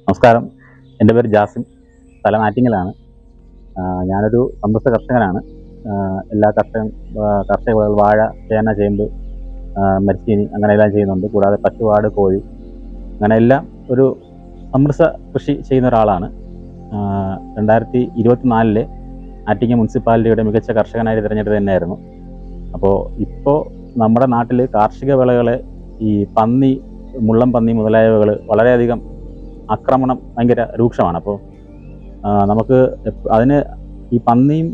നമസ്കാരം. എൻ്റെ പേര് ജാസിം. സ്ഥലം ആറ്റിങ്ങലാണ്. ഞാനൊരു സമ്പുഷ്ട കർഷകനാണ്. എല്ലാ കാർഷിക വിളകൾ വാഴ, ചേന, ചേമ്പ്, മരച്ചീനി അങ്ങനെ എല്ലാം ചെയ്യുന്നുണ്ട്. കൂടാതെ പശു, ആട്, കോഴി അങ്ങനെ എല്ലാം ഒരു സമ്മിശ്ര കൃഷി ചെയ്യുന്ന ഒരാളാണ്. 2024 ആറ്റിങ്ങ മുനിസിപ്പാലിറ്റിയുടെ മികച്ച കർഷകനായി തിരഞ്ഞെടുത്തത് തന്നെയായിരുന്നു. അപ്പോൾ ഇപ്പോൾ നമ്മുടെ നാട്ടിൽ കാർഷിക വിളകളെ ഈ പന്നി, മുള്ളം പന്നി മുതലായവകൾ വളരെയധികം ആക്രമണം ഭയങ്കര രൂക്ഷമാണ്. അപ്പോൾ നമുക്ക് അതിന് ഈ പന്നിയും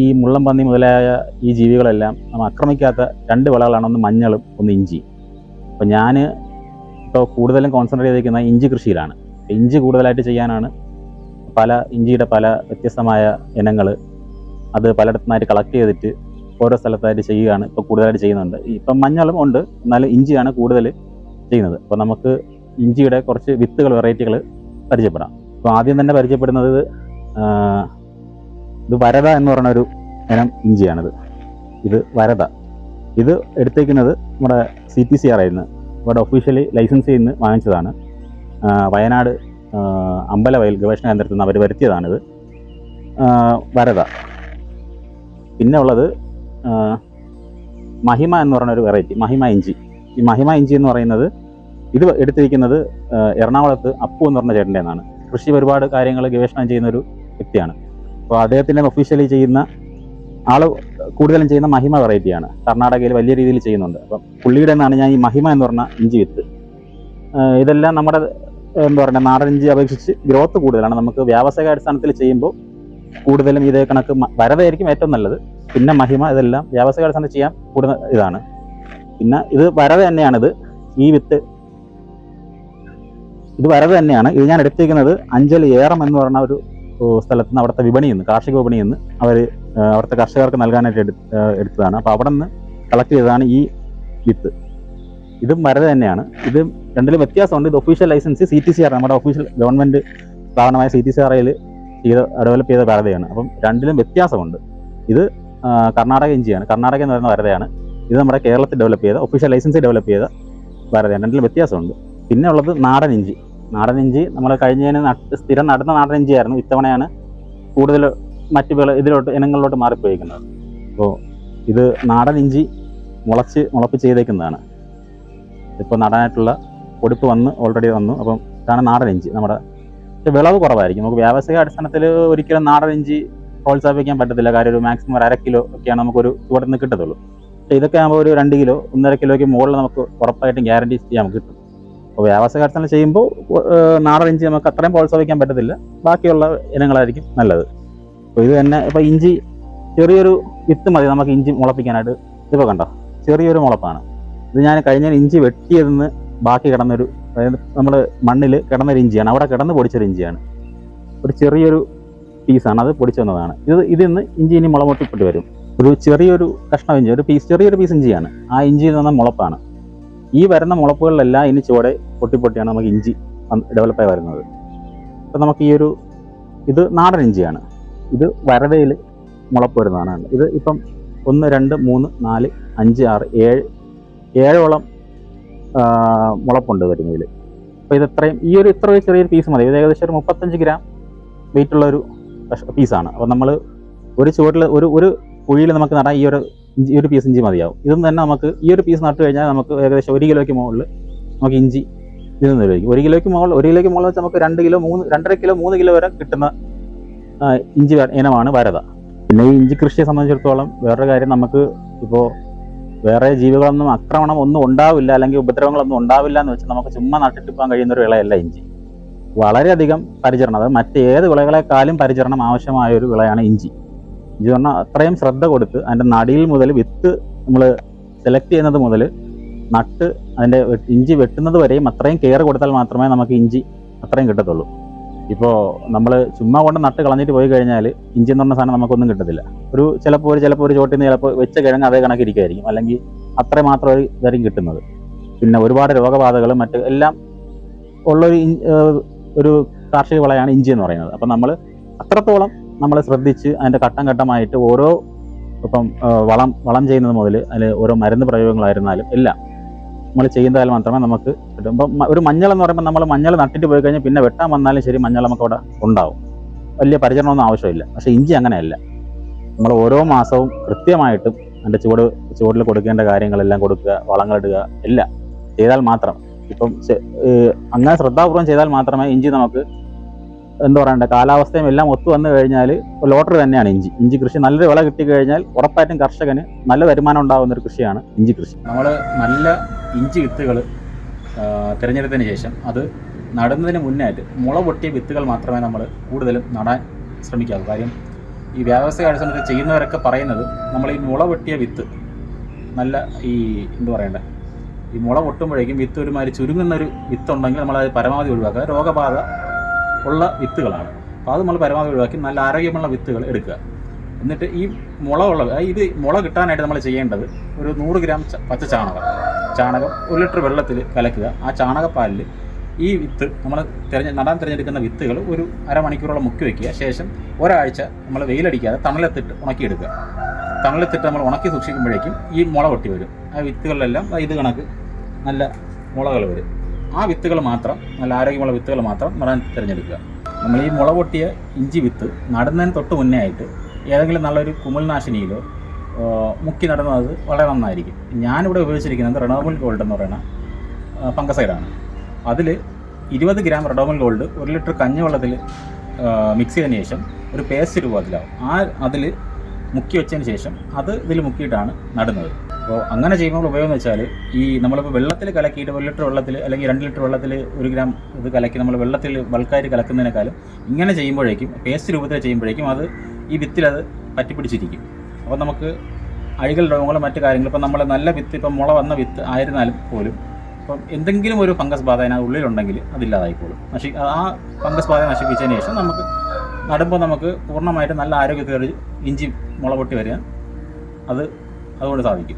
ഈ മുള്ളം പന്നി മുതലായ ഈ ജീവികളെല്ലാം നമ്മൾ ആക്രമിക്കാത്ത രണ്ട് വിളകളാണ്, ഒന്ന് മഞ്ഞളും ഒന്ന് ഇഞ്ചി. അപ്പോൾ ഞാൻ ഇപ്പോൾ കൂടുതലും കോൺസെൻട്രേറ്റ് ചെയ്തിരിക്കുന്ന ഇഞ്ചി കൃഷിയിലാണ്. ഇഞ്ചി കൂടുതലായിട്ട് ചെയ്യാനാണ് ഇഞ്ചിയുടെ പല വ്യത്യസ്തമായ ഇനങ്ങൾ അത് പലയിടത്തുനിന്നായിട്ട് കളക്ട് ചെയ്തിട്ട് ഓരോ സ്ഥലത്തായിട്ട് ചെയ്യുകയാണ് ഇപ്പോൾ കൂടുതലായിട്ട് ചെയ്യുന്നുണ്ട്. ഇപ്പം മഞ്ഞളും ഉണ്ട്, എന്നാലും ഇഞ്ചിയാണ് കൂടുതൽ ചെയ്യുന്നത്. അപ്പോൾ നമുക്ക് ഇഞ്ചിയുടെ കുറച്ച് വിത്തുകൾ, വെറൈറ്റികൾ പരിചയപ്പെടാം. അപ്പോൾ ആദ്യം തന്നെ പരിചയപ്പെടുന്നത് ഇത് വരദ എന്ന് പറയുന്ന ഒരു ഇനം ഇഞ്ചിയാണിത്. ഇത് വരദ. ഇത് എടുത്തേക്കുന്നത് നമ്മുടെ CTCR ആയിരുന്നു. ഇവിടെ ഒഫീഷ്യലി ലൈസൻസ് ചെയ്യുന്ന വാങ്ങിച്ചതാണ്. വയനാട് അമ്പലവയൽ ഗവേഷണ കേന്ദ്രത്തിൽ നിന്ന് അവർ വരുത്തിയതാണിത്, വരദ. പിന്നെ ഉള്ളത് മഹിമ എന്ന് പറയുന്ന ഒരു വെറൈറ്റി, മഹിമ ഇഞ്ചി. ഈ മഹിമ ഇഞ്ചി എന്ന് പറയുന്നത് ഇത് എടുത്തിരിക്കുന്നത് എറണാകുളത്ത് അപ്പു എന്ന് പറഞ്ഞ ചേട്ടൻ്റെ നിന്നാണ്. കൃഷി ഒരുപാട് കാര്യങ്ങൾ ഗവേഷണം ചെയ്യുന്ന ഒരു വ്യക്തിയാണ്. അപ്പോൾ അദ്ദേഹത്തിൻ്റെ ഒഫീഷ്യലി ചെയ്യുന്ന ആൾ കൂടുതലും ചെയ്യുന്ന മഹിമ വെറൈറ്റിയാണ്. കർണാടകയിൽ വലിയ രീതിയിൽ ചെയ്യുന്നുണ്ട്. അപ്പം പുള്ളിയുടെ നിന്നാണ് ഞാൻ ഈ മഹിമ എന്ന് പറഞ്ഞ ഇഞ്ചി വിത്ത്. ഇതെല്ലാം നമ്മുടെ എന്താ പറയുക, നാടൻ ഇഞ്ചി അപേക്ഷിച്ച് ഗ്രോത്ത് കൂടുതലാണ്. നമുക്ക് വ്യാവസായിക അടിസ്ഥാനത്തിൽ ചെയ്യുമ്പോൾ കൂടുതലും ഇതേ കണക്ക് വരദയായിരിക്കും ഏറ്റവും നല്ലത്. പിന്നെ മഹിമ, ഇതെല്ലാം വ്യാവസായിക അടിസ്ഥാനത്തിൽ ചെയ്യാൻ കൂടുതൽ ഇതാണ്. പിന്നെ ഇത് വരദ തന്നെയാണിത്. ഈ വിത്ത് ഇത് വരദ തന്നെയാണ്. ഇത് ഞാൻ എടുത്തിരിക്കുന്നത് അഞ്ചൽ ഏറം എന്ന് പറയുന്ന ഒരു സ്ഥലത്ത് നിന്ന്, അവിടുത്തെ വിപണിയിൽ നിന്ന്, കാർഷിക വിപണിയിൽ നിന്ന് അവർ അവിടുത്തെ കർഷകർക്ക് നൽകാനായിട്ട് എടുത്തതാണ്. അപ്പോൾ അവിടെ നിന്ന് കളക്ട് ചെയ്തതാണ് ഈ വിത്ത്. ഇതും വരദ തന്നെയാണ്. ഇത് രണ്ടിലും വ്യത്യാസമുണ്ട്. ഇത് ഒഫീഷ്യൽ ലൈസൻസ് CTCR, നമ്മുടെ ഒഫീഷ്യൽ ഗവൺമെൻറ് സ്ഥാപനമായ CTCRയിൽ ഡെവലപ്പ് ചെയ്ത വരദയാണ്. അപ്പം രണ്ടിലും വ്യത്യാസമുണ്ട്. ഇത് കർണാടക ഇഞ്ചിയാണ്, കർണാടക എന്ന് പറയുന്ന വരദയാണ്. ഇത് നമ്മുടെ കേരളത്തിൽ ഡെവലപ്പ് ചെയ്ത, ഒഫീഷ്യൽ ലൈസൻസിൽ ഡെവലപ്പ് ചെയ്ത വരദയാണ്. രണ്ടിലും വ്യത്യാസമുണ്ട്. പിന്നെ ഉള്ളത് നാടൻ ഇഞ്ചി. നാടൻ ഇഞ്ചി നമ്മൾ കഴിഞ്ഞതിന് സ്ഥിരം നടുന്ന നാടൻ ഇഞ്ചിയായിരുന്നു. ഇത്തവണയാണ് കൂടുതൽ മറ്റ് ഇനങ്ങളിലോട്ട് മാറിപ്പോയിരിക്കുന്നത്. അപ്പോൾ ഇത് നാടൻ ഇഞ്ചി മുളപ്പിച്ച് ചെയ്തേക്കുന്നതാണ്. ഇപ്പോൾ നടാനായിട്ടുള്ള പൊടിപ്പ് ഓൾറെഡി വന്നു. അപ്പം ഇതാണ് നാടൻ ഇഞ്ചി. നമ്മുടെ വിളവ് കുറവായിരിക്കും. നമുക്ക് വ്യാവസായിക അടിസ്ഥാനത്തിൽ ഒരിക്കലും നാടൻ ഇഞ്ചി പ്രോത്സാഹിപ്പിക്കാൻ പറ്റത്തില്ല. കാര്യം ഒരു മാക്സിമം ഒരു 1/2 കിലോ ഒക്കെയാണ് നമുക്കൊരു ചുവട്ടിൽ നിന്ന് കിട്ടത്തുള്ളൂ. പക്ഷേ ഇതൊക്കെ ആകുമ്പോൾ ഒരു 2 കിലോ 1.5 കിലോയ്ക്ക് മുകളിൽ നമുക്ക് ഉറപ്പായിട്ടും ഗ്യാരണ്ടി ചെയ്യാൻ കിട്ടും. അപ്പോൾ വ്യാവസായിക അടിസ്ഥാനത്തിൽ ചെയ്യുമ്പോൾ നാടൻ ഇഞ്ചി നമുക്ക് അത്രയും പ്രോത്സാഹിപ്പിക്കാൻ പറ്റത്തില്ല. ബാക്കിയുള്ള ഇനങ്ങളായിരിക്കും നല്ലത്. അപ്പോൾ ഇത് തന്നെ ഇപ്പോൾ ഇഞ്ചി ചെറിയൊരു വിത്ത് മതി നമുക്ക് ഇഞ്ചി മുളപ്പിക്കാനായിട്ട്. ഇതിപ്പോൾ കണ്ടോ, ചെറിയൊരു മുളപ്പാണ് ഇത്. ഞാൻ കഴിഞ്ഞ ഇഞ്ചി വെട്ടിയതെന്ന് ബാക്കി കിടന്നൊരു, അതായത് നമ്മൾ മണ്ണിൽ കിടന്നൊരു ഇഞ്ചിയാണ്, അവിടെ കിടന്ന് പൊടിച്ചൊരു ഇഞ്ചിയാണ്. ഒരു ചെറിയൊരു പീസാണ്, അത് പൊടിച്ചു വന്നതാണ്. ഇതിന്ന് ഇഞ്ചി ഇനി മുളപൊട്ടിപ്പൊട്ടി വരും. ഒരു ചെറിയൊരു കഷ്ണം ഇഞ്ചി, ചെറിയൊരു പീസ് ഇഞ്ചിയാണ്. ആ ഇഞ്ചിയിൽ നിന്ന് മുളപ്പാണ്. ഈ വരുന്ന മുളപ്പുകളിലെല്ലാം ഇനി ചുവടെ പൊട്ടിപ്പൊട്ടിയാണ് നമുക്ക് ഇഞ്ചി ഡെവലപ്പായി വരുന്നത്. അപ്പം നമുക്ക് ഇത് നാടൻ ഇഞ്ചിയാണ്. ഇത് വരദയിൽ മുളപ്പ് വരുന്നതാണ്. ഇത് ഇപ്പം 1, 2, 3, 4, 5, 6, 7ഓളം മുളപ്പുണ്ട് വരുന്നതിൽ. അപ്പോൾ ഇത്രയും ഇത്ര ചെറിയൊരു പീസ് മതി. ഇത് ഏകദേശം ഒരു 35 ഗ്രാം വെയിറ്റുള്ള ഒരു പീസാണ്. അപ്പോൾ നമ്മൾ ഒരു ചുവട്ടിൽ ഒരു കുഴിയിൽ നമുക്ക് നടാൻ ഈ ഒരു പീസ് ഇഞ്ചി മതിയാവും. ഇതും തന്നെ നമുക്ക് ഈ ഒരു പീസ് നട്ട് കഴിഞ്ഞാൽ നമുക്ക് ഏകദേശം 1 കിലോയ്ക്ക് മുകളിൽ നമുക്ക് ഇഞ്ചി ഇതിൽ നിന്ന് ലഭിക്കും. 1 കിലോയ്ക്ക് മുകളിൽ വെച്ച് നമുക്ക് 2 കിലോ 2.5 കിലോ 3 കിലോ വരെ കിട്ടുന്ന ഇഞ്ചി ഇനമാണ് വരദ. പിന്നെ ഈ ഇഞ്ചി കൃഷിയെ സംബന്ധിച്ചിടത്തോളം വേറൊരു കാര്യം, നമുക്ക് ഇപ്പോൾ വേറെ ജീവികളൊന്നും ആക്രമണം ഒന്നും ഉണ്ടാവില്ല, അല്ലെങ്കിൽ ഉപദ്രവങ്ങളൊന്നും ഉണ്ടാവില്ല എന്ന് വെച്ചാൽ നമുക്ക് ചുമ്മാ നട്ടിട്ട് പോകാൻ കഴിയുന്ന ഒരു വിളയല്ല ഇഞ്ചി. വളരെയധികം പരിചരണം, അത് മറ്റേത് വിളകളെക്കാളും പരിചരണം ആവശ്യമായ ഒരു വിളയാണ് ഇഞ്ചി. ഇഞ്ചി പറഞ്ഞാൽ അത്രയും ശ്രദ്ധ കൊടുത്ത് അതിൻ്റെ നടിയിൽ മുതൽ വിത്ത് നമ്മൾ സെലക്ട് ചെയ്യുന്നത് മുതൽ നട്ട് അതിൻ്റെ ഇഞ്ചി വെട്ടുന്നത് വരെയും അത്രയും കെയർ കൊടുത്താൽ മാത്രമേ നമുക്ക് ഇഞ്ചി അത്രയും കിട്ടത്തുള്ളൂ. ഇപ്പോൾ നമ്മൾ ചുമ്മാ കൊണ്ട് നട്ട് കളഞ്ഞിട്ട് പോയി കഴിഞ്ഞാൽ ഇഞ്ചി എന്ന് പറഞ്ഞ സാധനം നമുക്കൊന്നും കിട്ടത്തില്ല. ചിലപ്പോൾ ഒരു ചോട്ടിൽ നിന്ന് ചിലപ്പോൾ വെച്ച കിഴങ്ങ് അതേ കണക്കിരിക്കുമായിരിക്കും, അല്ലെങ്കിൽ അത്രയും മാത്രം ഇതായിരിക്കും കിട്ടുന്നത്. പിന്നെ ഒരുപാട് രോഗബാധകളും മറ്റ് എല്ലാം ഉള്ളൊരു കാർഷിക വിളയാണ് ഇഞ്ചി എന്ന് പറയുന്നത്. അപ്പം നമ്മൾ അത്രത്തോളം നമ്മൾ ശ്രദ്ധിച്ച് അതിൻ്റെ ഘട്ടം ഘട്ടമായിട്ട് ഇപ്പം വളം ചെയ്യുന്നത് മുതൽ അതിൽ ഓരോ മരുന്ന് പ്രയോഗങ്ങളായിരുന്നാലും എല്ലാം നമ്മൾ ചെയ്യുന്നതാൽ മാത്രമേ നമുക്ക് കിട്ടും. ഇപ്പം ഒരു മഞ്ഞൾ എന്ന് പറയുമ്പോൾ നമ്മൾ മഞ്ഞൾ നട്ടിട്ട് പോയി കഴിഞ്ഞാൽ പിന്നെ വെട്ടാൻ വന്നാലും ശരി മഞ്ഞൾ നമുക്ക് അവിടെ ഉണ്ടാവും, വലിയ പരിചരണമൊന്നും ആവശ്യമില്ല. പക്ഷേ ഇഞ്ചി അങ്ങനെയല്ല. നമ്മൾ ഓരോ മാസവും കൃത്യമായിട്ടും അതിൻ്റെ ചുവടിൽ കൊടുക്കേണ്ട കാര്യങ്ങളെല്ലാം കൊടുക്കുക, വളങ്ങളിടുക, എല്ലാം ചെയ്താൽ മാത്രം, ഇപ്പം അങ്ങനെ ശ്രദ്ധാപൂർവം ചെയ്താൽ മാത്രമേ ഇഞ്ചി നമുക്ക് എന്താ പറയണ്ടേ, കാലാവസ്ഥയും എല്ലാം ഒത്തു വന്നു കഴിഞ്ഞാൽ ലോട്ടറി തന്നെയാണ് ഇഞ്ചി കൃഷി. നല്ലൊരു വിള കിട്ടിക്കഴിഞ്ഞാൽ ഉറപ്പായിട്ടും കർഷകന് നല്ല വരുമാനം ഉണ്ടാകുന്ന ഒരു കൃഷിയാണ് ഇഞ്ചി കൃഷി. നമ്മൾ നല്ല ഇഞ്ചി വിത്തുകൾ തിരഞ്ഞെടുത്തതിന് ശേഷം അത് നടുന്നതിന് മുന്നായിട്ട് മുള പൊട്ടിയ വിത്തുകൾ മാത്രമേ നമ്മൾ കൂടുതലും നടാൻ ശ്രമിക്കാവൂ. കാര്യം ഈ വ്യാവസായിക അടിസ്ഥാനത്തിൽ ചെയ്യുന്നവരൊക്കെ പറയുന്നത് നമ്മൾ ഈ മുള പൊട്ടിയ വിത്ത് നല്ല ഈ എന്താ പറയണ്ടേ, ഈ മുള പൊട്ടുമ്പോഴേക്കും വിത്ത് ഒരുമാതിരി ചുരുങ്ങുന്നൊരു വിത്തുണ്ടെങ്കിൽ നമ്മളത് പരമാവധി ഒഴിവാക്കുക. രോഗബാധ ഉള്ള വിത്തുകളാണ്. അപ്പോൾ അത് നമ്മൾ പരമാവധി ഒഴിവാക്കി നല്ല ആരോഗ്യമുള്ള വിത്തുകൾ എടുക്കുക. എന്നിട്ട് ഈ ഇത് മുള കിട്ടാനായിട്ട് നമ്മൾ ചെയ്യേണ്ടത് ഒരു 100 ഗ്രാം പച്ച ചാണകം 1 ലിറ്റർ വെള്ളത്തിൽ കലക്കുക. ആ ചാണകപ്പാലിൽ ഈ വിത്ത് നമ്മൾ നടാൻ തിരഞ്ഞെടുക്കുന്ന വിത്തുകൾ ഒരു അരമണിക്കൂറോളം മുക്കി വയ്ക്കുക. ശേഷം ഒരാഴ്ച നമ്മൾ വെയിലടിക്കാതെ തണലത്തിട്ട് ഉണക്കിയെടുക്കുക. തണലത്തിട്ട് നമ്മൾ ഉണക്കി സൂക്ഷിക്കുമ്പോഴേക്കും ഈ മുള പൊട്ടി വരും. ആ വിത്തുകളിലെല്ലാം ഇത് കണക്ക് നല്ല മുളകൾ വരും. ആ വിത്തുകൾ മാത്രം, നല്ല ആരോഗ്യമുള്ള വിത്തുകൾ മാത്രം നടാൻ തിരഞ്ഞെടുക്കുക. നമ്മൾ ഈ മുള പൊട്ടിയ ഇഞ്ചി വിത്ത് നടുന്നതിന് തൊട്ട് മുന്നേ ആയിട്ട് ഏതെങ്കിലും നല്ലൊരു കുമിൾനാശിനിയിലോ മുക്കി നടുന്നത് വളരെ നന്നായിരിക്കും. ഞാനിവിടെ ഉപയോഗിച്ചിരിക്കുന്നത് റെഡോമിൽ ഗോൾഡ് എന്ന് പറയുന്ന ഫംഗസൈഡാണ്. അതിൽ 20 ഗ്രാം റെഡോമിൽ ഗോൾഡ് 1 ലിറ്റർ കഞ്ഞിവെള്ളത്തിൽ മിക്സ് ചെയ്തതിന് ശേഷം ഒരു പേസ്റ്റ് രൂപത്തിലാവും. അതിൽ മുക്കി വെച്ചതിന് ശേഷം അത് ഇതിൽ മുക്കിയിട്ടാണ് നടുന്നത്. അപ്പോൾ അങ്ങനെ ചെയ്യുമ്പോൾ ഉപയോഗം എന്ന് വെച്ചാൽ ഈ നമ്മളിപ്പോൾ വെള്ളത്തിൽ കലക്കിയിട്ട് 1 ലിറ്റർ വെള്ളത്തിൽ അല്ലെങ്കിൽ 2 ലിറ്റർ വെള്ളത്തിൽ 1 ഗ്രാം ഇത് കലക്കി നമ്മൾ വെള്ളത്തിൽ ബൾക്കായിട്ട് കലക്കുന്നതിനേക്കാളും ഇങ്ങനെ ചെയ്യുമ്പോഴേക്കും, പേസ്റ്റ് രൂപത്തിൽ ചെയ്യുമ്പോഴേക്കും അത് ഈ വിത്തിലത് പറ്റിപ്പിടിച്ചിരിക്കും. അപ്പോൾ നമുക്ക് അഴുകൽ രോഗങ്ങളും മറ്റു കാര്യങ്ങളും, ഇപ്പം നമ്മൾ നല്ല വിത്ത്, ഇപ്പം മുള വന്ന വിത്ത് ആയിരുന്നാലും പോലും ഇപ്പം എന്തെങ്കിലും ഒരു ഫംഗസ് ബാധ അതിനകത്ത് ഉള്ളിലുണ്ടെങ്കിൽ അതില്ലാതായിക്കോളും. ആ ഫംഗസ് ബാധ നശിപ്പിച്ചതിന് ശേഷം നമുക്ക് നടുമ്പോൾ നമുക്ക് പൂർണ്ണമായിട്ട് നല്ല ആരോഗ്യത്തോടെ ഇഞ്ചി മുള പൊട്ടി വരിക അതുകൊണ്ട് സാധിക്കും.